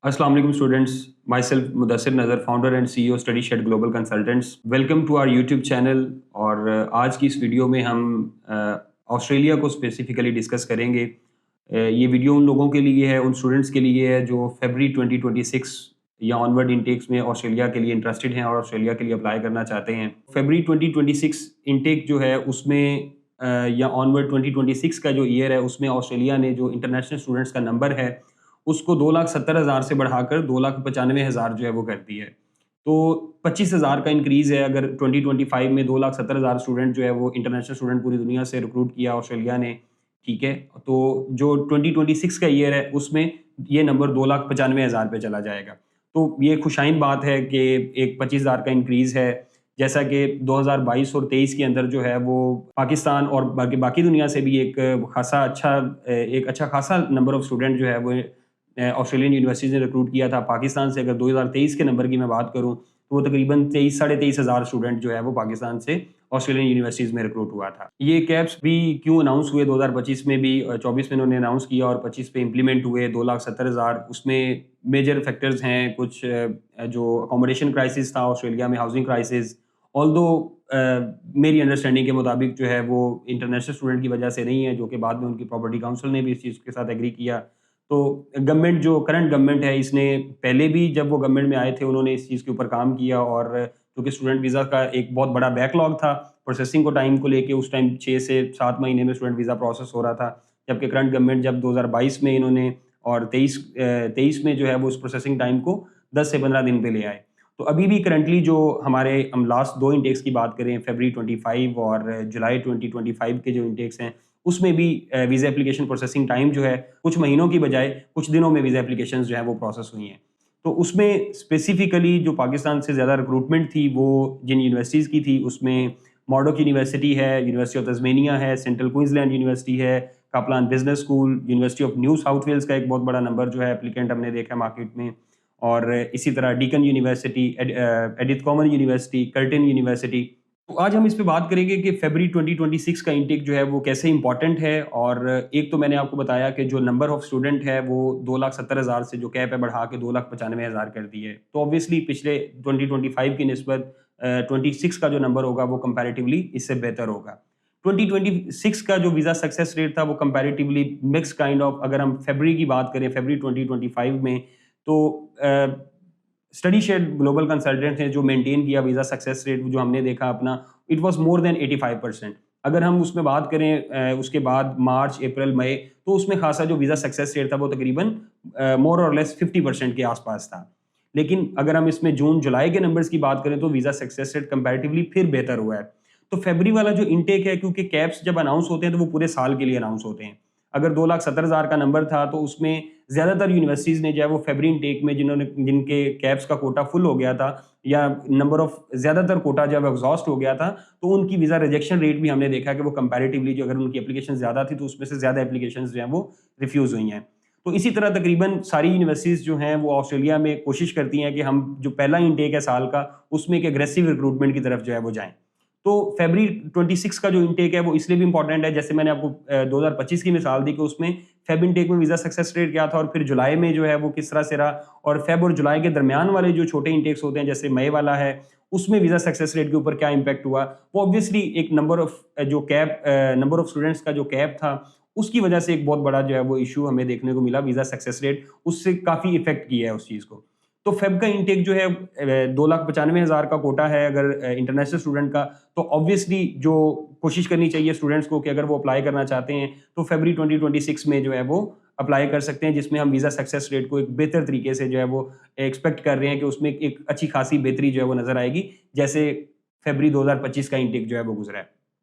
Assalamu alaikum students. Myself Mudassir Nazar, founder and CEO Study Shed Global Consultants. Welcome to our YouTube channel. और आज की इस video में हम Australia को स्पेसिफिकली डिस्कस करेंगे। ये वीडियो उन लोगों के लिए है, उन स्टूडेंट्स के लिए है जो फरवरी 2026 या ऑनवर्ड इनटेक्स में ऑस्ट्रेलिया के लिए इंटरेस्टेड हैं और ऑस्ट्रेलिया के लिए अप्लाई करना चाहते हैं। फरवरी 2026 इनटेक जो है उसमें या ऑनवर्ड 2026 का जो ईयर है उसमें ऑस्ट्रेलिया ने जो इंटरनेशनल स्टूडेंट्स का नंबर है उसको 2,70,000 से बढ़ाकर 2,95,000 जो है वो कर दी है। तो 25,000 का इंक्रीज़ है। अगर 2025 में 2,70,000 स्टूडेंट जो है वो इंटरनेशनल स्टूडेंट पूरी दुनिया से रिक्रूट किया ऑस्ट्रेलिया ने, ठीक है? तो जो 2026 का ईयर है उसमें ये नंबर 2,95,000 पे चला जाएगा। तो ये खुशाइन बात है कि एक 25,000 का इंक्रीज़ है। जैसा कि 2022 और 23 के अंदर जो है वो पाकिस्तान और बाकी दुनिया से भी एक अच्छा खासा नंबर ऑफ स्टूडेंट जो है वो ऑस्ट्रेलियन यूनिवर्सिटीज़ ने रिक्रूट किया था। पाकिस्तान से अगर 2023 के नंबर की मैं बात करूँ तो वो तकरीबन 23 साढ़े 23,000 स्टूडेंट जो है वो पाकिस्तान से ऑस्ट्रेलियन यूनिवर्सिटीज़ में रिक्रूट हुआ था। ये कैप्स भी क्यों अनाउंस हुए 2025 में भी, 24 में उन्होंने अनाउंस किया और 25 पे इम्प्लीमेंट हुए 2,70,000। उसमें मेजर फैक्टर्स हैं कुछ, जो अकोमोडेशन क्राइसिस था ऑस्ट्रेलिया में, हाउसिंग क्राइसिस। ऑल्दो मेरी अंडरस्टैंडिंग के मुताबिक जो है वो इंटरनेशनल स्टूडेंट की वजह से नहीं है, जो कि बाद में उनकी प्रॉपर्टी काउंसिल ने भी इस चीज़ के साथ एग्री किया। तो गवर्नमेंट जो करंट गवर्नमेंट है इसने पहले भी जब वो गवर्नमेंट में आए थे उन्होंने इस चीज़ के ऊपर काम किया, और क्योंकि स्टूडेंट वीज़ा का एक बहुत बड़ा बैकलॉग था प्रोसेसिंग को टाइम को लेके, उस टाइम 6 से 7 महीने में स्टूडेंट वीज़ा प्रोसेस हो रहा था। जबकि करंट गवर्नमेंट जब 2022 में इन्होंने और 23 में जो है वो उस प्रोसेसिंग टाइम को 10 से 15 दिन पे ले आए। तो अभी भी करंटली जो हम लास्ट 2 इंटेक्स की बात करें, फरवरी 25 और जुलाई 2025 के जो इंटेक्स हैं उसमें भी वीज़ा एप्लीकेशन प्रोसेसिंग टाइम जो है कुछ महीनों की बजाय कुछ दिनों में वीज़ा एप्लीकेशंस जो है वो प्रोसेस हुई हैं। तो उसमें स्पेसिफिकली जो पाकिस्तान से ज़्यादा रिक्रूटमेंट थी वो जिन यूनिवर्सिटीज़ की थी उसमें मॉर्डोक यूनिवर्सिटी है, यूनिवर्सिटी ऑफ तस्मेनिया है, सेंट्रल क्वींसलैंड यूनिवर्सिटी है, Kaplan business school, university of New South Wales का एक बहुत बड़ा नंबर जो है एप्लीकेंट हमने देखा मार्केट में, और इसी तरह Deakin university, Edith Cowan university, Curtin university. तो आज हम इस पे बात करेंगे कि फरवरी 2026 का इंटेक जो है वो कैसे इंपॉर्टेंट है। और एक तो मैंने आपको बताया कि जो नंबर ऑफ स्टूडेंट है वो 2,70,000 से जो कैप है बढ़ा के 2,95,000 कर दी है। तो ऑब्वियसली पिछले 2025 की निस्बत 26 का जो नंबर होगा वो कंपैरेटिवली इससे बेहतर होगा। 2026 का जो वीज़ा सक्सेस रेट था वो कंपैरेटिवली मिक्स काइंड ऑफ, अगर हम फरवरी की बात करें फरवरी 2025 में, तो स्टडी शेड ग्लोबल कंसल्टेंट ने जो मेंटेन किया वीज़ा सक्सेस रेट जो हमने देखा अपना, इट वाज मोर देन 85%। अगर हम उसमें बात करें उसके बाद मार्च अप्रैल मई, तो उसमें खासा जो वीज़ा सक्सेस रेट था वो तकरीबन मोर और लेस 50% के आसपास था। लेकिन अगर हम इसमें जून जुलाई के नंबर्स की बात करें तो वीज़ा सक्सेस रेट कंपैरेटिवली फिर बेहतर हुआ है। तो फरवरी वाला जो इनटेक है, क्योंकि कैप्स जब अनाउंस होते हैं तो वो पूरे साल के लिए अनाउंस होते हैं। अगर 2,70,000 का नंबर था तो उसमें ज़्यादातर यूनिवर्सिटीज़ ने जो है वो फरवरी इनटेक में जिनके कैप्स का कोटा फुल हो गया था या नंबर ऑफ ज़्यादातर कोटा जब एग्जॉस्ट हो गया था, तो उनकी वीज़ा रिजेक्शन रेट भी हमने देखा कि वो कंपैरेटिवली जो, अगर उनकी एप्लीकेशन ज़्यादा थी तो उसमें से ज़्यादा एप्लीकेशंस जो हैं वो रिफ्यूज़ हुई हैं। तो इसी तरह तकरीबन सारी यूनिवर्सिटीज़ जो हैं वो ऑस्ट्रेलिया में कोशिश करती हैं कि हम जो पहला इनटेक है साल का उसमें एक एग्रेसिव रिक्रूटमेंट की तरफ जो है वो जाएँ। तो फरवरी 26 का जो इनटेक है वो इसलिए भी इंपॉर्टेंट है, जैसे मैंने आपको 2025 की मिसाल दी कि उसमें फेब इनटेक में वीज़ा सक्सेस रेट क्या था और फिर जुलाई में जो है वो किस तरह से रहा, और फेब और जुलाई के दरमियान वाले जो छोटे इनटेक्स होते हैं जैसे मई वाला है उसमें वीज़ा सक्सेस रेट के ऊपर क्या इम्पैक्ट हुआ। वो ऑब्वियसली एक नंबर ऑफ स्टूडेंट्स का जो कैप था उसकी वजह से एक बहुत बड़ा जो है वो इशू हमें देखने को मिला। वीज़ा सक्सेस रेट उससे काफ़ी इफेक्ट किया है उस चीज़ को। तो फेब का इनटेक जो है 2,95,000 का कोटा है अगर इंटरनेशनल स्टूडेंट का, तो ऑब्वियसली जो कोशिश करनी चाहिए स्टूडेंट्स को कि अगर वो अप्लाई करना चाहते हैं तो फरवरी 2026 में जो है वो अप्लाई कर सकते हैं, जिसमें हम वीज़ा सक्सेस रेट को एक बेहतर तरीके से जो है वो एक्सपेक्ट कर रहे हैं कि उसमें एक अच्छी खासी बेहतरी जो है वो नज़र आएगी, जैसे फरवरी 2025 का इनटेक जो है वो गुजरा है।